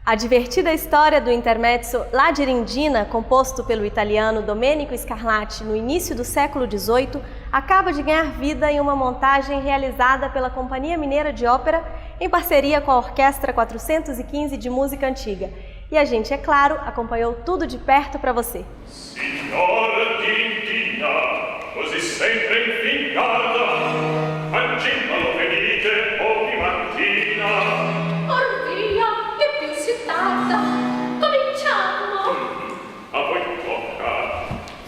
A divertida história do intermezzo La Girindina, composto pelo italiano Domenico Scarlatti no início do século XVIII, acaba de ganhar vida em uma montagem realizada pela Companhia Mineira de Ópera em parceria com a Orquestra 415 de Música Antiga. E a gente, é claro, acompanhou tudo de perto para você. Signora Girindina, così sempre infincata, ancimalo venite ogni mattina. Cominciamo! A voi tocca,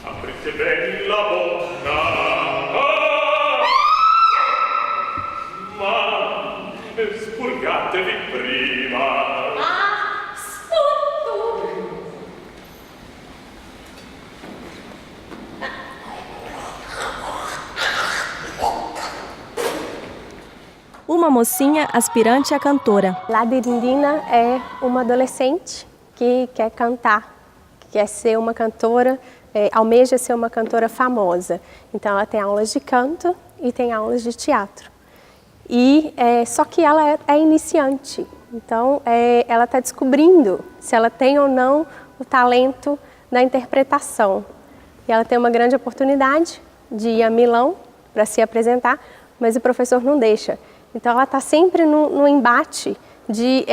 aprite bene la bocca. Ma spurgatevi prima. Spunto! Uma mocinha aspirante a cantora. La Girindina é uma adolescente que quer cantar, que quer ser uma cantora, almeja ser uma cantora famosa. Então ela tem aulas de canto e tem aulas de teatro. Só que ela é iniciante, então ela está descobrindo se ela tem ou não o talento da interpretação. E ela tem uma grande oportunidade de ir a Milão para se apresentar, mas o professor não deixa. Então ela está sempre no embate de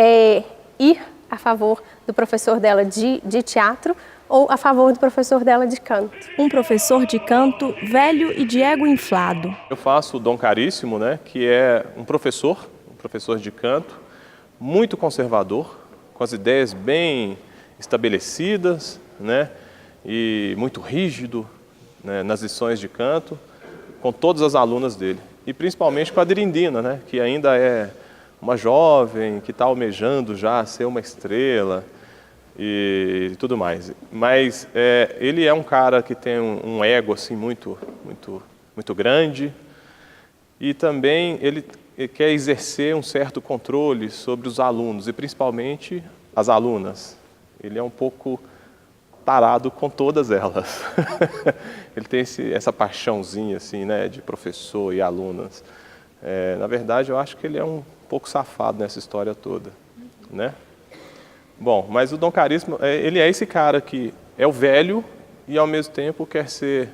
ir a favor do professor dela de teatro ou a favor do professor dela de canto. Um professor de canto velho e de ego inflado. Eu faço o Dom Caríssimo, né, que é um professor de canto, muito conservador, com as ideias bem estabelecidas, né, e muito rígido, né, nas lições de canto, com todas as alunas dele. E principalmente com a Girindina, né, que ainda é uma jovem, que está almejando já ser uma estrela e tudo mais. Mas ele é um cara que tem um ego assim, muito grande, e também ele quer exercer um certo controle sobre os alunos, e principalmente as alunas. Ele é um pouco tarado com todas elas. Ele tem essa paixãozinha assim, né, de professor e alunas. Na verdade, eu acho que ele é um pouco safado nessa história toda, né? Bom, mas o Dom Caríssimo, ele é esse cara que é o velho e ao mesmo tempo quer ser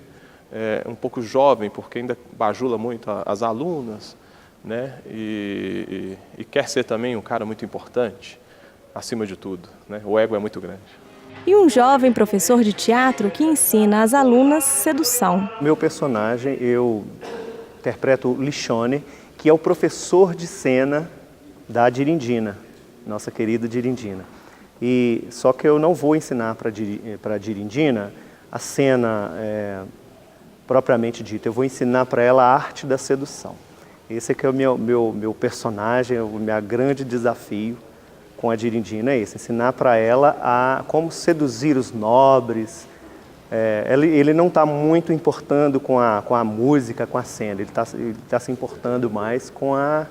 um pouco jovem, porque ainda bajula muito as alunas, né? E quer ser também um cara muito importante, acima de tudo, né? O ego é muito grande. E um jovem professor de teatro que ensina às alunas sedução. Meu personagem, eu interpreto o Lichone, que é o professor de cena da Girindina, nossa querida Girindina. Só que eu não vou ensinar para a Girindina a cena propriamente dita, eu vou ensinar para ela a arte da sedução. Esse é que é o meu personagem, o meu grande desafio com a Girindina, é esse, ensinar para ela a como seduzir os nobres. Ele não está muito importando com a música, com a cena, ele tá se importando mais com a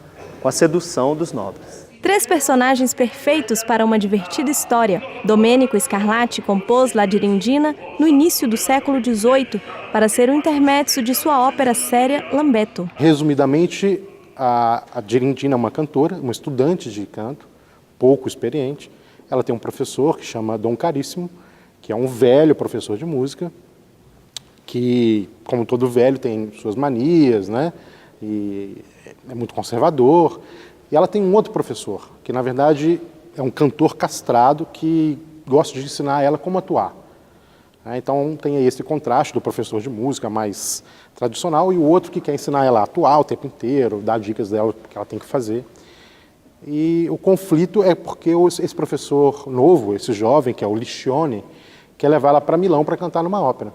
sedução dos nobres. 3 personagens perfeitos para uma divertida história. Domenico Scarlatti compôs La Girindina no início do século XVIII para ser o intermezzo de sua ópera séria Lambetto. Resumidamente, a Girindina é uma cantora, uma estudante de canto, pouco experiente. Ela tem um professor que chama Dom Caríssimo, que é um velho professor de música, que, como todo velho, tem suas manias, né? E é muito conservador. E ela tem um outro professor, que na verdade é um cantor castrado que gosta de ensinar ela como atuar. Então tem aí esse contraste do professor de música mais tradicional e o outro que quer ensinar ela a atuar o tempo inteiro, dar dicas dela que ela tem que fazer. E o conflito é porque esse professor novo, esse jovem, que é o Lichone, quer levar ela para Milão para cantar numa ópera.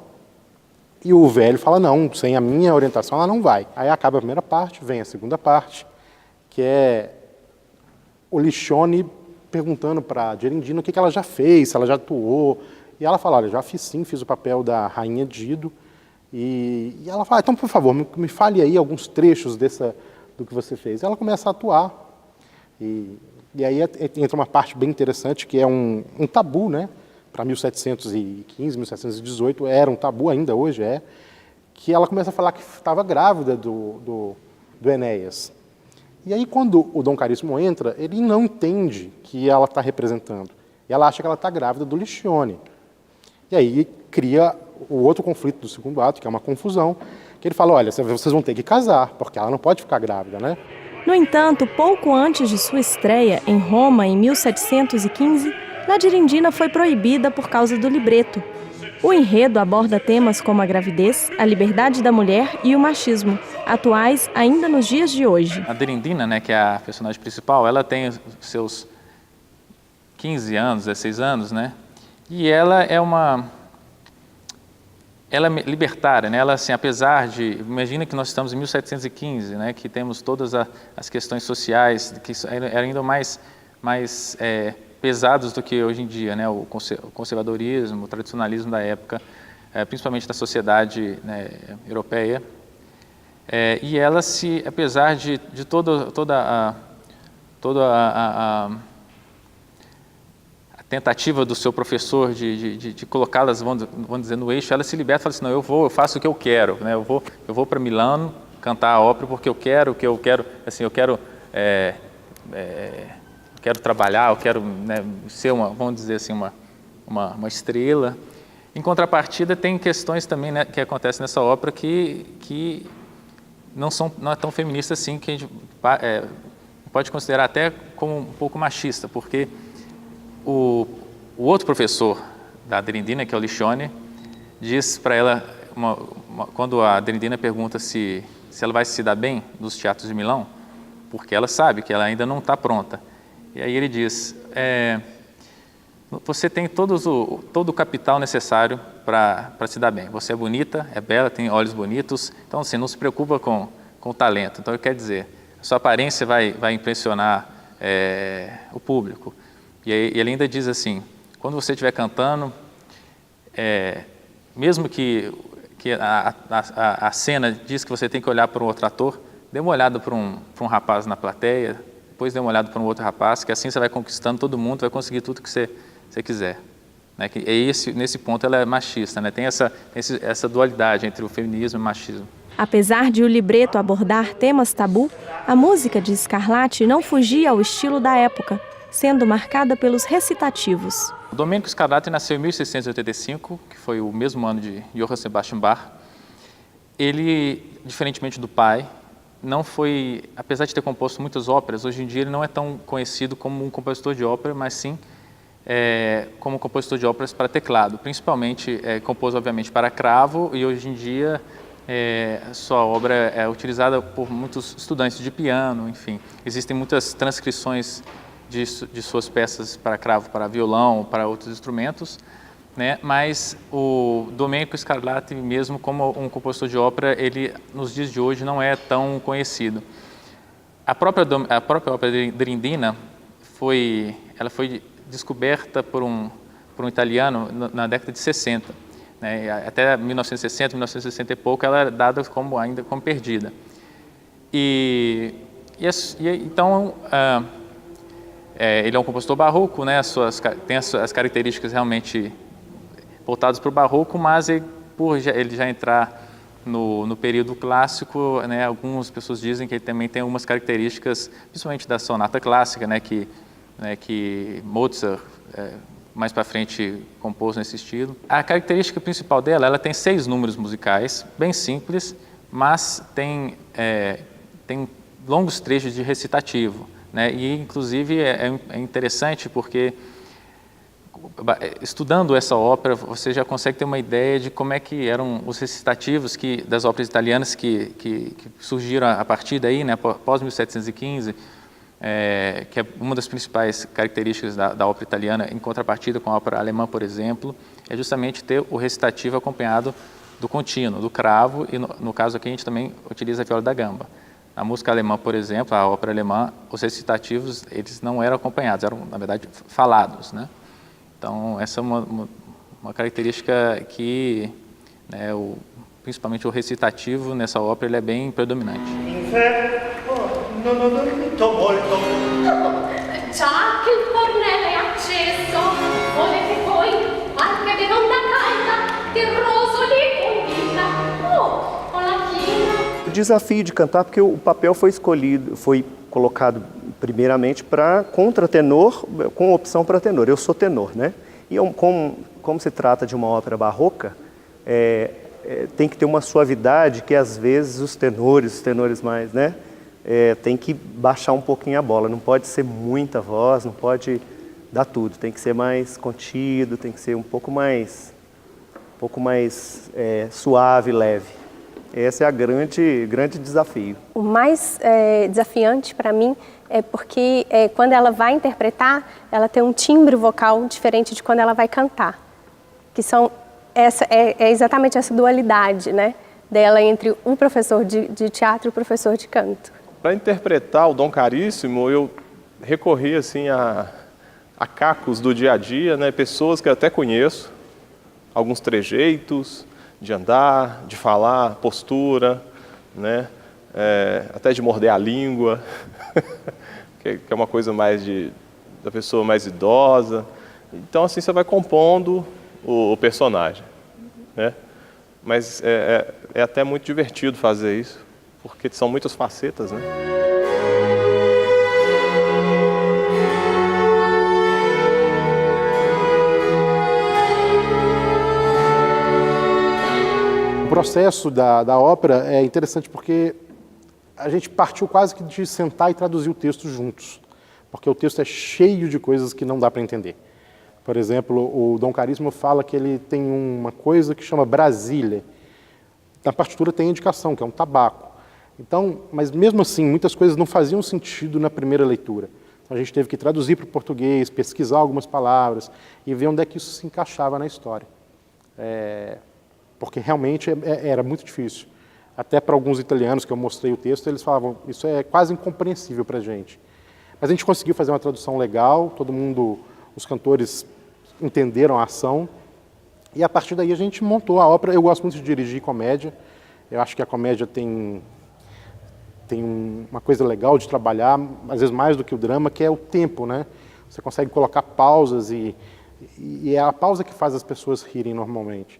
E o velho fala, não, sem a minha orientação ela não vai. Aí acaba a primeira parte, vem a segunda parte, que é o Lichone perguntando para a Girindina o que ela já fez, se ela já atuou. E ela fala, olha, já fiz sim, fiz o papel da Rainha Dido. E ela fala, então, por favor, me fale aí alguns trechos do que você fez. E ela começa a atuar. E aí entra uma parte bem interessante, que é um tabu, né? Para 1715, 1718, era um tabu, ainda hoje que ela começa a falar que estava grávida do Enéas. E aí, quando o Dom Caríssimo entra, ele não entende que ela está representando. E ela acha que ela está grávida do Liscione. E aí cria o outro conflito do segundo ato, que é uma confusão, que ele fala, olha, vocês vão ter que casar, porque ela não pode ficar grávida, né? No entanto, pouco antes de sua estreia, em Roma, em 1715, La Dirindina foi proibida por causa do libreto. O enredo aborda temas como a gravidez, a liberdade da mulher e o machismo, atuais ainda nos dias de hoje. A Dirindina, né, que é a personagem principal, ela tem seus 15 anos, 16 anos, né? E ela é libertária, né? Ela, assim, apesar de... Imagina que nós estamos em 1715, né? Que temos todas as questões sociais, que eram ainda mais pesados do que hoje em dia, né? O conservadorismo, o tradicionalismo da época, principalmente da sociedade, né, europeia. E ela, apesar de toda a tentativa do seu professor de colocá-las, vamos dizer, no eixo, ela se liberta e fala assim, não, eu faço o que eu quero, né? Eu vou para Milano cantar a ópera porque eu quero, assim, eu quero trabalhar, eu quero, né, ser vamos dizer assim, uma estrela. Em contrapartida, tem questões também, né, que acontecem nessa ópera que não é tão feminista assim, que a gente pode considerar até como um pouco machista, porque o outro professor da Dirindina, que é o Liscione, diz para ela, quando a Dirindina pergunta se ela vai se dar bem nos teatros de Milão, porque ela sabe que ela ainda não está pronta. E aí ele diz, você tem todo o capital necessário para se dar bem. Você é bonita, é bela, tem olhos bonitos, então assim, não se preocupa com o talento. Então, quer dizer, a sua aparência vai impressionar o público. E ele ainda diz assim, quando você estiver cantando, mesmo que a cena diz que você tem que olhar para um outro ator, dê uma olhada para um rapaz na plateia, depois dê uma olhada para um outro rapaz, que assim você vai conquistando todo mundo, vai conseguir tudo que você quiser. Né? Nesse ponto ela é machista, né? Tem essa dualidade entre o feminismo e o machismo. Apesar de o libreto abordar temas tabu, a música de Scarlatti não fugia ao estilo da época, sendo marcada pelos recitativos. O Domenico Scarlatti nasceu em 1685, que foi o mesmo ano de Johann Sebastian Bach. Ele, diferentemente do pai, não foi, apesar de ter composto muitas óperas, hoje em dia ele não é tão conhecido como um compositor de ópera, mas sim como compositor de óperas para teclado. Principalmente compôs, obviamente, para cravo, e hoje em dia sua obra é utilizada por muitos estudantes de piano, enfim. Existem muitas transcrições de suas peças para cravo, para violão, para outros instrumentos, né? Mas o Domenico Scarlatti, mesmo como um compositor de ópera, ele nos dias de hoje não é tão conhecido. A própria ópera Dirindina foi descoberta por um italiano na década de 60, né? Até 1960, 1960 e pouco, ela era dada ainda como perdida. Então ele é um compositor barroco, né? Tem as características realmente voltadas para o barroco, mas por ele já entrar no período clássico, né? Algumas pessoas dizem que ele também tem algumas características, principalmente da sonata clássica, né? Que Mozart mais para frente compôs nesse estilo. A característica principal dela, ela tem 6 números musicais, bem simples, mas tem longos trechos de recitativo. Né? E, inclusive, é interessante porque, estudando essa ópera, você já consegue ter uma ideia de como é que eram os recitativos das óperas italianas que surgiram a partir daí, né, pós 1715, que é uma das principais características da ópera italiana, em contrapartida com a ópera alemã, por exemplo, é justamente ter o recitativo acompanhado do contínuo, do cravo, e no caso aqui a gente também utiliza a viola da gamba. Na música alemã, por exemplo, a ópera alemã, os recitativos, eles não eram acompanhados, eram, na verdade, falados, né? Então, essa é uma característica que, né, principalmente o recitativo nessa ópera, ele é bem predominante. Non ho dormito molto. Già che il fornello è acceso, volete poi qualche bevanda calda, terroso lì condita, o la china. O desafio de cantar, porque o papel foi escolhido, foi colocado primeiramente para contratenor, com opção para tenor. Eu sou tenor, né? E como se trata de uma ópera barroca, tem que ter uma suavidade que às vezes os tenores mais, né? Tem que baixar um pouquinho a bola, não pode ser muita voz, não pode dar tudo, tem que ser mais contido, tem que ser um pouco mais suave, leve. Esse é o grande desafio. O mais desafiante para mim é porque quando ela vai interpretar, ela tem um timbre vocal diferente de quando ela vai cantar. Que é exatamente essa dualidade, né, dela entre o professor de teatro e o professor de canto. Para interpretar o Dom Caríssimo, eu recorri assim, a cacos do dia a dia, né, pessoas que eu até conheço, alguns trejeitos de andar, de falar, postura, né? Até de morder a língua, que é uma coisa mais da pessoa mais idosa. Então, assim, você vai compondo o personagem, né? Mas é até muito divertido fazer isso, porque são muitas facetas, né? O processo da ópera é interessante porque a gente partiu quase que de sentar e traduzir o texto juntos, porque o texto é cheio de coisas que não dá para entender. Por exemplo, o Dom Caríssimo fala que ele tem uma coisa que chama Brasília. Na partitura tem a indicação, que é um tabaco. Então, mas mesmo assim, muitas coisas não faziam sentido na primeira leitura. Então, a gente teve que traduzir para o português, pesquisar algumas palavras e ver onde é que isso se encaixava na história. Porque realmente era muito difícil. Até para alguns italianos que eu mostrei o texto, eles falavam, isso é quase incompreensível para a gente. Mas a gente conseguiu fazer uma tradução legal, todo mundo, os cantores entenderam a ação, e a partir daí a gente montou a ópera. Eu gosto muito de dirigir comédia, eu acho que a comédia tem uma coisa legal de trabalhar, às vezes mais do que o drama, que é o tempo, né? Você consegue colocar pausas e é a pausa que faz as pessoas rirem normalmente.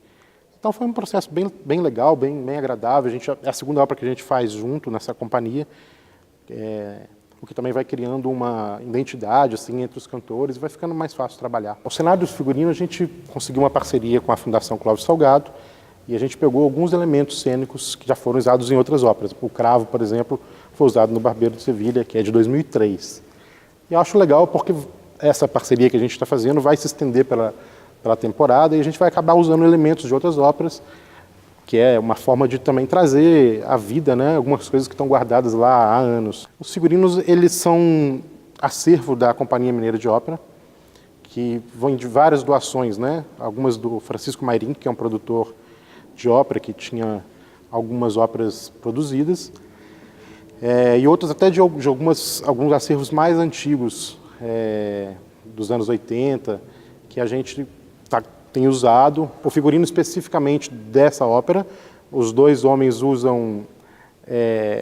Então foi um processo bem legal, bem agradável. É a segunda ópera que a gente faz junto nessa companhia, o que também vai criando uma identidade assim, entre os cantores e vai ficando mais fácil trabalhar. O cenário dos figurinos, a gente conseguiu uma parceria com a Fundação Clóvis Salgado e a gente pegou alguns elementos cênicos que já foram usados em outras óperas. O cravo, por exemplo, foi usado no Barbeiro de Sevilha, que é de 2003. E eu acho legal porque essa parceria que a gente está fazendo vai se estender pela temporada e a gente vai acabar usando elementos de outras óperas, que é uma forma de também trazer à vida, né, algumas coisas que estão guardadas lá há anos. Os figurinos, eles são acervo da Companhia Mineira de Ópera, que vão de várias doações, né, algumas do Francisco Mairim, que é um produtor de ópera, que tinha algumas óperas produzidas, e outras até de alguns acervos mais antigos, dos anos 80, que a gente tem usado. O figurino especificamente dessa ópera, os dois homens usam...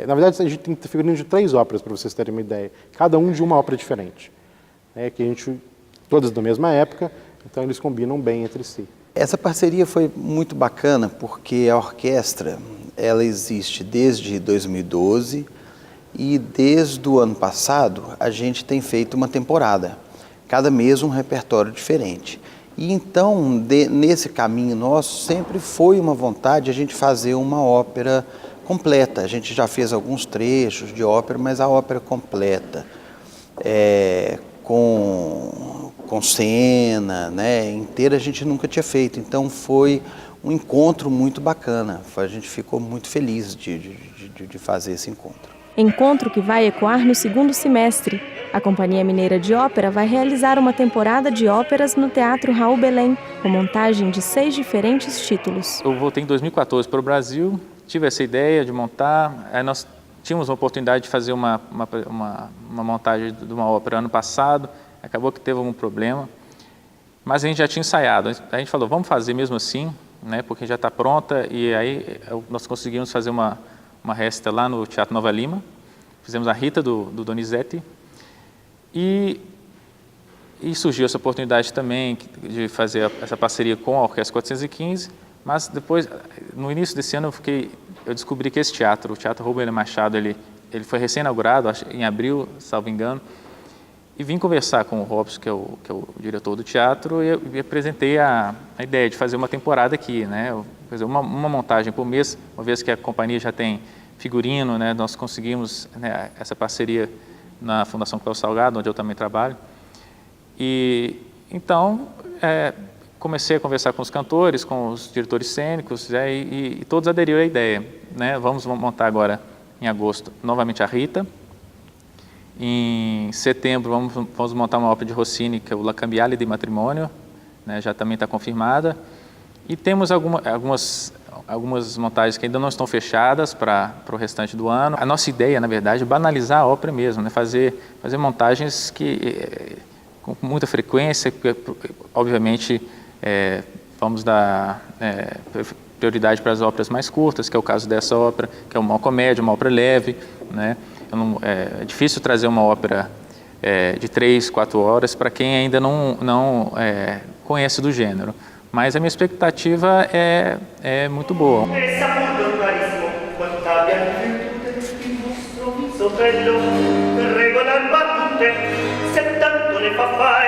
na verdade, a gente tem figurino de 3 óperas, para vocês terem uma ideia. Cada um de uma ópera diferente. Todas da mesma época, então eles combinam bem entre si. Essa parceria foi muito bacana porque a orquestra ela existe desde 2012 e desde o ano passado a gente tem feito uma temporada. Cada mês um repertório diferente. E então, nesse caminho nosso, sempre foi uma vontade a gente fazer uma ópera completa. A gente já fez alguns trechos de ópera, mas a ópera completa, com cena, né, inteira, a gente nunca tinha feito. Então, foi um encontro muito bacana. A gente ficou muito feliz de fazer esse encontro. Encontro que vai ecoar no segundo semestre. A Companhia Mineira de Ópera vai realizar uma temporada de óperas no Teatro Raul Belém, com montagem de 6 diferentes títulos. Eu voltei em 2014 para o Brasil, tive essa ideia de montar. Nós tínhamos uma oportunidade de fazer uma montagem de uma ópera ano passado, acabou que teve algum problema, mas a gente já tinha ensaiado. A gente falou, vamos fazer mesmo assim, né, porque já está pronta, e aí nós conseguimos fazer uma resta lá no Teatro Nova Lima, fizemos a Rita do Donizetti, e surgiu essa oportunidade também de fazer essa parceria com a Orquestra 415, mas depois, no início desse ano, eu descobri que esse teatro, o Teatro Rubem Machado, ele ele foi recém-inaugurado, em abril, salvo engano, e vim conversar com o Robson, que é o diretor do teatro, e apresentei a ideia de fazer uma temporada aqui, né? Fazer uma montagem por mês, uma vez que a companhia já tem figurino, né? Nós conseguimos, né, essa parceria na Fundação Cléo Salgado, onde eu também trabalho. E então comecei a conversar com os cantores, com os diretores cênicos, e todos aderiram à ideia, né? Vamos montar agora em agosto novamente a Rita. Em setembro vamos montar uma ópera de Rossini, que é o La Cambiale di Matrimonio, né? Já também está confirmada. E temos algumas montagens que ainda não estão fechadas para o restante do ano. A nossa ideia, na verdade, é banalizar a ópera mesmo, né? Fazer montagens com muita frequência, obviamente vamos dar prioridade para as óperas mais curtas, que é o caso dessa ópera, que é uma comédia, uma ópera leve, né? É difícil trazer uma ópera de 3, 4 horas para quem ainda não conhece do gênero. Mas a minha expectativa é muito boa. Saputo, carissimo, quanto abbiamo virtute il vostro viso bello, regolar battute, se tanto ne fa fare.